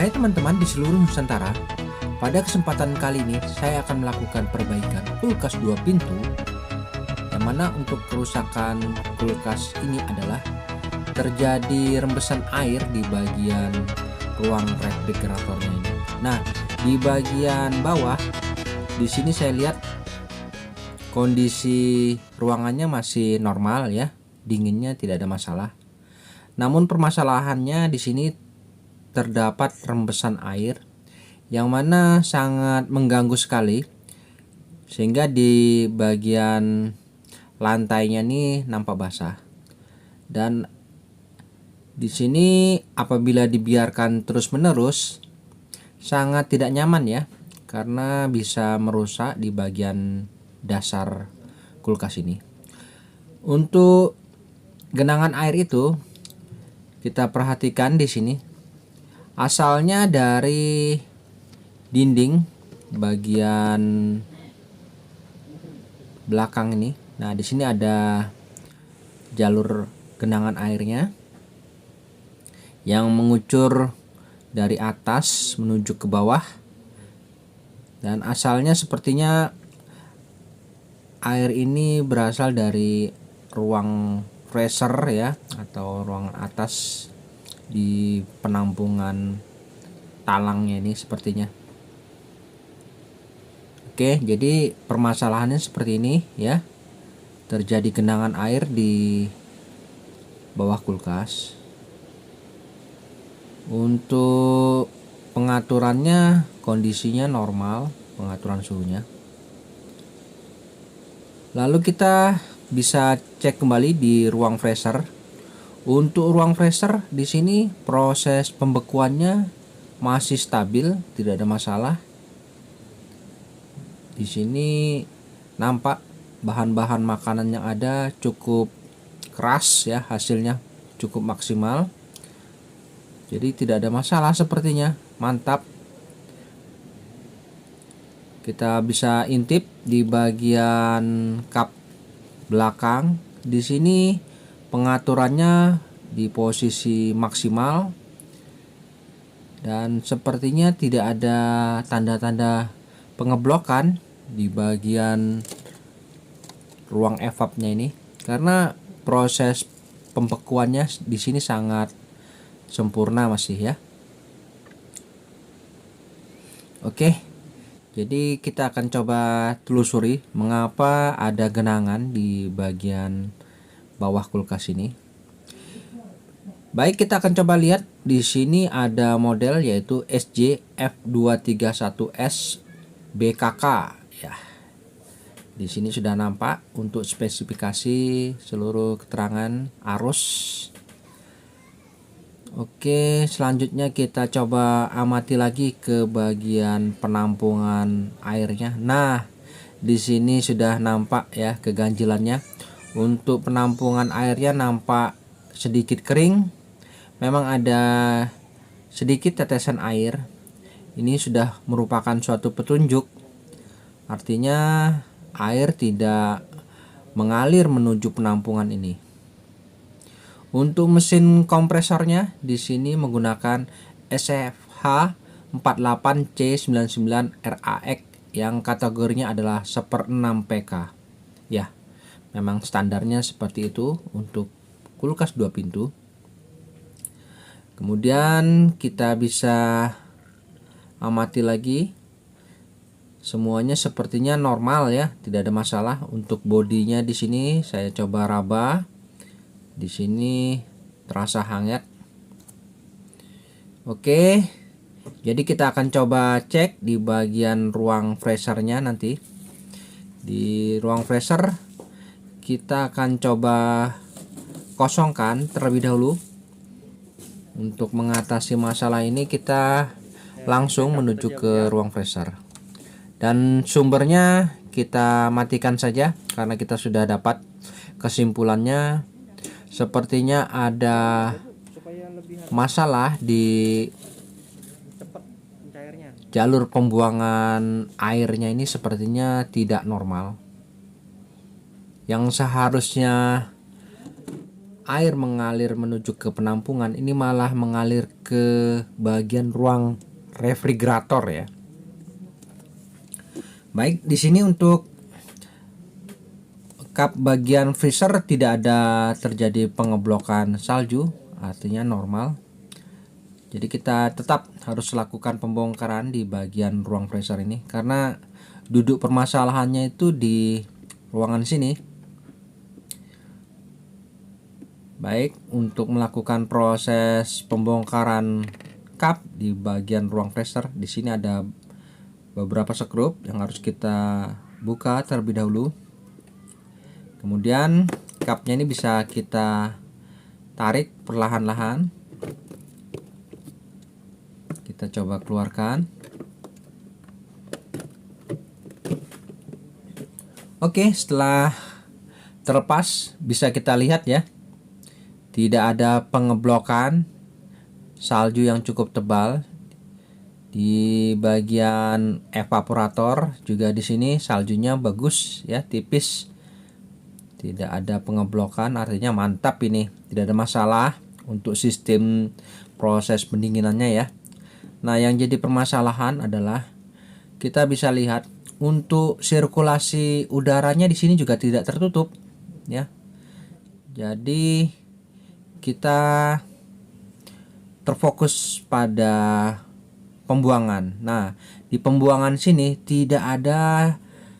Hai teman-teman di seluruh Nusantara, pada kesempatan kali ini saya akan melakukan perbaikan kulkas 2 pintu, yang mana untuk kerusakan kulkas ini adalah terjadi rembesan air di bagian ruang refrigeratornya ini. Nah, di bagian bawah di sini saya lihat kondisi ruangannya masih normal ya, dinginnya tidak ada masalah. Namun permasalahannya di sini terdapat rembesan air yang mana sangat mengganggu sekali, sehingga di bagian lantainya nih nampak basah. Dan di sini apabila dibiarkan terus-menerus sangat tidak nyaman ya, karena bisa merusak di bagian dasar kulkas ini. Untuk genangan air itu kita perhatikan di sini. Asalnya dari dinding bagian belakang ini. Nah, di sini ada jalur genangan airnya yang mengucur dari atas menuju ke bawah. Dan asalnya sepertinya air ini berasal dari ruang freezer ya, atau ruang atas di penampungan talangnya ini sepertinya. Oke, jadi permasalahannya seperti ini ya. Terjadi genangan air di bawah kulkas. Untuk pengaturannya kondisinya normal, pengaturan suhunya. Lalu kita bisa cek kembali di ruang freezer. Untuk ruang freezer di sini proses pembekuannya masih stabil, tidak ada masalah. Di sini nampak bahan-bahan makanan yang ada cukup keras ya, hasilnya cukup maksimal. Jadi tidak ada masalah sepertinya, mantap. Kita bisa intip di bagian kap belakang. Di sini pengaturannya di posisi maksimal dan sepertinya tidak ada tanda-tanda pengeblokan di bagian ruang evapnya ini, karena proses pembekuannya di sini sangat sempurna masih ya. Oke, jadi kita akan coba telusuri mengapa ada genangan di bagian bawah kulkas ini. Baik, kita akan coba lihat di sini ada model yaitu SJ-F231S BKK ya. Di sini sudah nampak untuk spesifikasi seluruh keterangan arus. Oke, selanjutnya kita coba amati lagi ke bagian penampungan airnya. Nah, di sini sudah nampak ya keganjilannya. Untuk penampungan airnya nampak sedikit kering. Memang ada sedikit tetesan air. Ini sudah merupakan suatu petunjuk. Artinya air tidak mengalir menuju penampungan ini. Untuk mesin kompresornya di sini menggunakan SFH 48C99RAX yang kategorinya adalah 1/6 PK. Ya, memang standarnya seperti itu untuk kulkas 2 pintu. Kemudian kita bisa amati lagi, semuanya sepertinya normal ya, tidak ada masalah. Untuk bodinya di sini saya coba raba. Di sini terasa hangat. Oke. Jadi kita akan coba cek di bagian ruang freezernya nanti. Di ruang freezer kita akan coba kosongkan terlebih dahulu. Untuk mengatasi masalah ini kita langsung menuju ke ruang freezer. Dan sumbernya kita matikan saja karena kita sudah dapat kesimpulannya. Sepertinya ada masalah di jalur pembuangan airnya ini, sepertinya tidak normal. Yang seharusnya air mengalir menuju ke penampungan, ini malah mengalir ke bagian ruang refrigerator ya. Baik, di sini untuk kap bagian freezer tidak ada terjadi pengeblokan salju, artinya normal. Jadi kita tetap harus lakukan pembongkaran di bagian ruang freezer ini karena duduk permasalahannya itu di ruangan sini. Baik, untuk melakukan proses pembongkaran kap di bagian ruang freezer, di sini ada beberapa skrup yang harus kita buka terlebih dahulu. Kemudian kapnya ini bisa kita tarik perlahan-lahan. Kita coba keluarkan. Oke, setelah terlepas bisa kita lihat ya, tidak ada pengeblokan salju yang cukup tebal di bagian evaporator. Juga di sini saljunya bagus ya, tipis, tidak ada pengeblokan, artinya mantap ini, tidak ada masalah untuk sistem proses pendinginannya ya. Nah, yang jadi permasalahan adalah kita bisa lihat untuk sirkulasi udaranya di sini juga tidak tertutup ya. Jadi kita terfokus pada pembuangan. Nah, di pembuangan sini tidak ada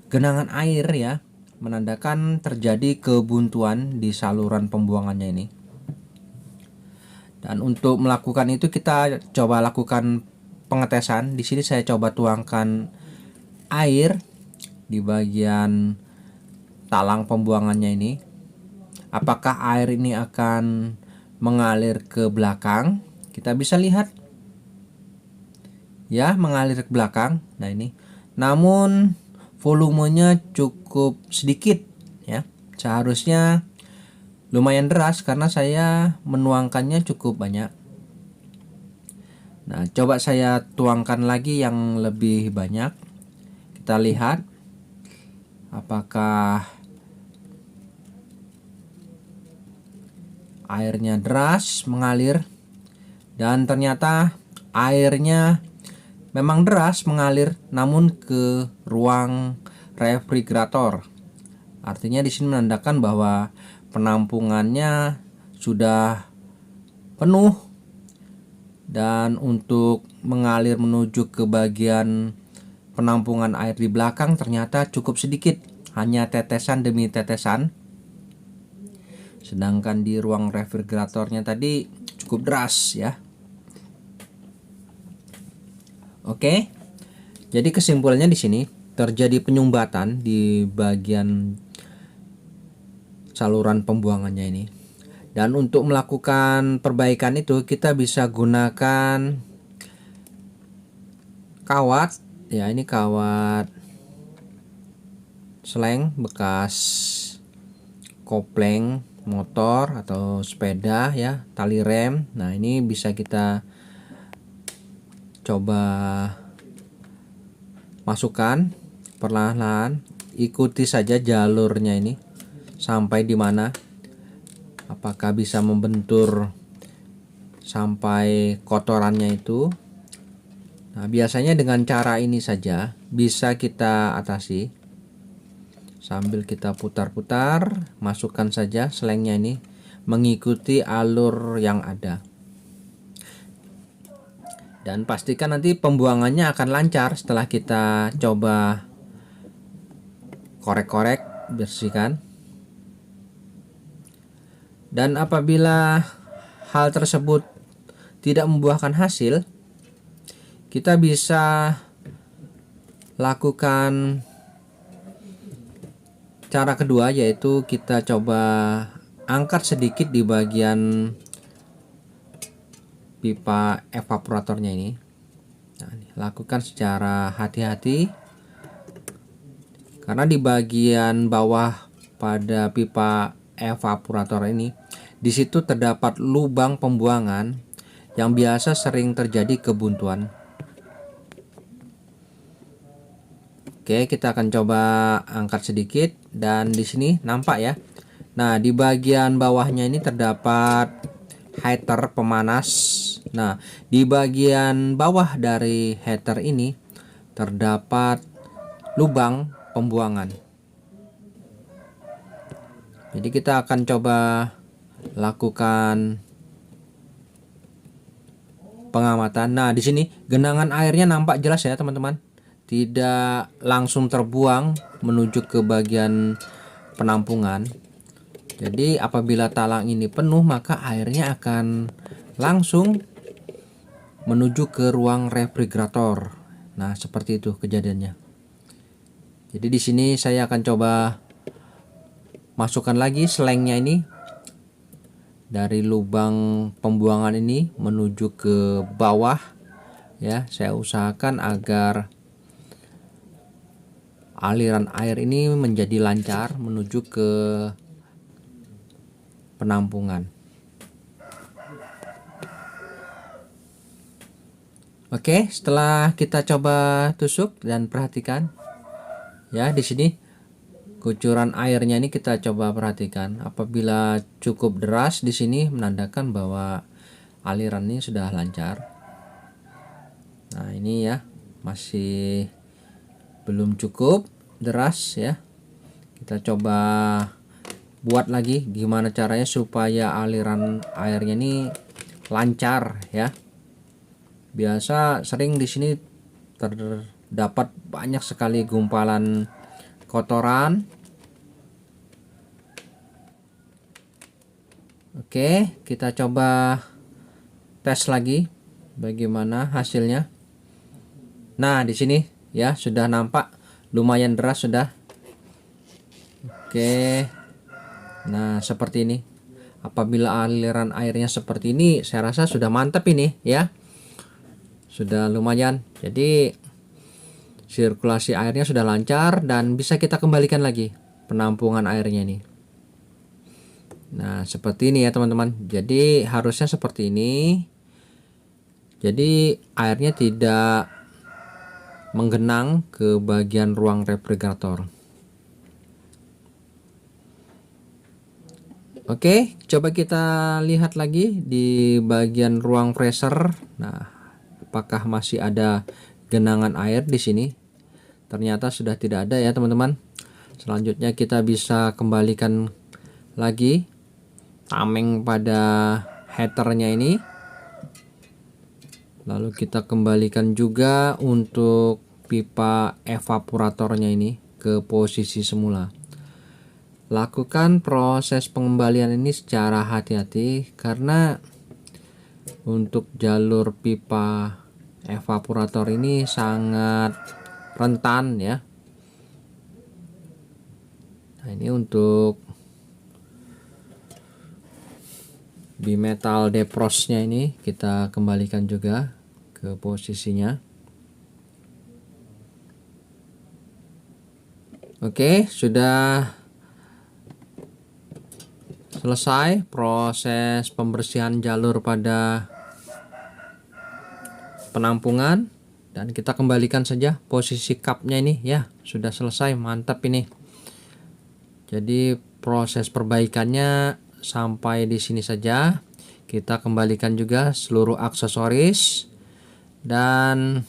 genangan air ya, menandakan terjadi kebuntuan di saluran pembuangannya ini. Dan untuk melakukan itu kita coba lakukan pengetesan. Di sini saya coba tuangkan air di bagian talang pembuangannya ini. Apakah air ini akan mengalir ke belakang? Kita bisa lihat ya, mengalir ke belakang. Nah, ini. Namun volumenya cukup sedikit ya. Seharusnya lumayan deras karena saya menuangkannya cukup banyak. Nah, coba saya tuangkan lagi yang lebih banyak. Kita lihat apakah airnya deras mengalir. Dan ternyata airnya memang deras mengalir, namun ke ruang refrigerator. Artinya di sini menandakan bahwa penampungannya sudah penuh, dan untuk mengalir menuju ke bagian penampungan air di belakang ternyata cukup sedikit, hanya tetesan demi tetesan. Sedangkan di ruang refrigeratornya tadi cukup deras ya. Oke. Jadi kesimpulannya di sini terjadi penyumbatan di bagian saluran pembuangannya ini. Dan untuk melakukan perbaikan itu kita bisa gunakan kawat ya, ini kawat seleng bekas kopling motor atau sepeda ya, tali rem. Nah, ini bisa kita coba masukkan perlahan-lahan, ikuti saja jalurnya ini sampai di mana, apakah bisa membentur sampai kotorannya itu. Nah, biasanya dengan cara ini saja bisa kita atasi. Sambil kita putar-putar, masukkan saja selengnya ini mengikuti alur yang ada. Dan pastikan nanti pembuangannya akan lancar setelah kita coba korek-korek, bersihkan. Dan apabila hal tersebut tidak membuahkan hasil, kita bisa lakukan cara kedua, yaitu kita coba angkat sedikit di bagian pipa evaporatornya ini. Nah, lakukan secara hati-hati karena di bagian bawah pada pipa evaporator ini, di situ terdapat lubang pembuangan yang biasa sering terjadi kebuntuan. Oke, kita akan coba angkat sedikit dan di sini nampak ya. Nah, di bagian bawahnya ini terdapat heater pemanas. Nah, di bagian bawah dari heater ini terdapat lubang pembuangan. Jadi kita akan coba lakukan pengamatan. Nah, di sini genangan airnya nampak jelas ya, teman-teman. Tidak langsung terbuang menuju ke bagian penampungan. Jadi apabila talang ini penuh, maka airnya akan langsung menuju ke ruang refrigerator. Nah, seperti itu kejadiannya. Jadi di sini saya akan coba masukkan lagi selengnya ini dari lubang pembuangan ini menuju ke bawah ya. Saya usahakan agar aliran air ini menjadi lancar menuju ke penampungan. Oke, setelah kita coba tusuk dan perhatikan ya, di sini kucuran airnya ini kita coba perhatikan. Apabila cukup deras di sini menandakan bahwa aliran ini sudah lancar. Nah, ini ya masih belum cukup deras ya. Kita coba buat lagi gimana caranya supaya aliran airnya ini lancar ya. Biasa sering di sini terdapat banyak sekali gumpalan kotoran. Oke, kita coba tes lagi bagaimana hasilnya. Nah, di sini ya sudah nampak lumayan deras sudah. Oke. Nah, seperti ini. Apabila aliran airnya seperti ini, saya rasa sudah mantap ini ya. Sudah lumayan. Jadi sirkulasi airnya sudah lancar dan bisa kita kembalikan lagi penampungan airnya ini. Nah, seperti ini ya teman-teman. Jadi harusnya seperti ini. Jadi airnya tidak menggenang ke bagian ruang refrigerator. Oke, coba kita lihat lagi di bagian ruang freezer. Nah, apakah masih ada genangan air di sini? Ternyata sudah tidak ada ya teman-teman. Selanjutnya kita bisa kembalikan lagi tameng pada heaternya ini. Lalu kita kembalikan juga untuk pipa evaporatornya ini ke posisi semula. Lakukan proses pengembalian ini secara hati-hati karena untuk jalur pipa evaporator ini sangat rentan ya. Nah, ini untuk bimetal defrostnya ini kita kembalikan juga ke posisinya. Oke, sudah selesai proses pembersihan jalur pada penampungan dan kita kembalikan saja posisi cupnya ini ya. Sudah selesai, mantap ini. Jadi proses perbaikannya sampai di sini saja. Kita kembalikan juga seluruh aksesoris dan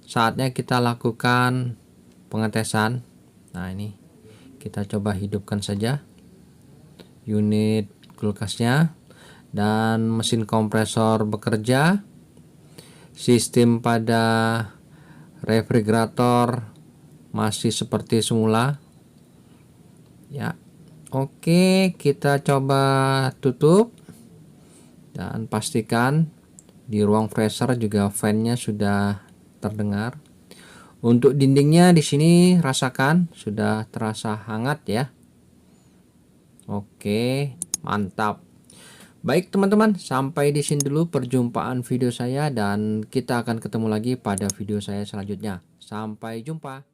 saatnya kita lakukan pengetesan. Nah, ini kita coba hidupkan saja unit kulkasnya dan mesin kompresor bekerja. Sistem pada refrigerator masih seperti semula ya. Oke, kita coba tutup dan pastikan di ruang freezer juga fan-nya sudah terdengar. Untuk dindingnya di sini rasakan sudah terasa hangat ya. Oke, mantap. Baik teman-teman, sampai di sini dulu perjumpaan video saya dan kita akan ketemu lagi pada video saya selanjutnya. Sampai jumpa.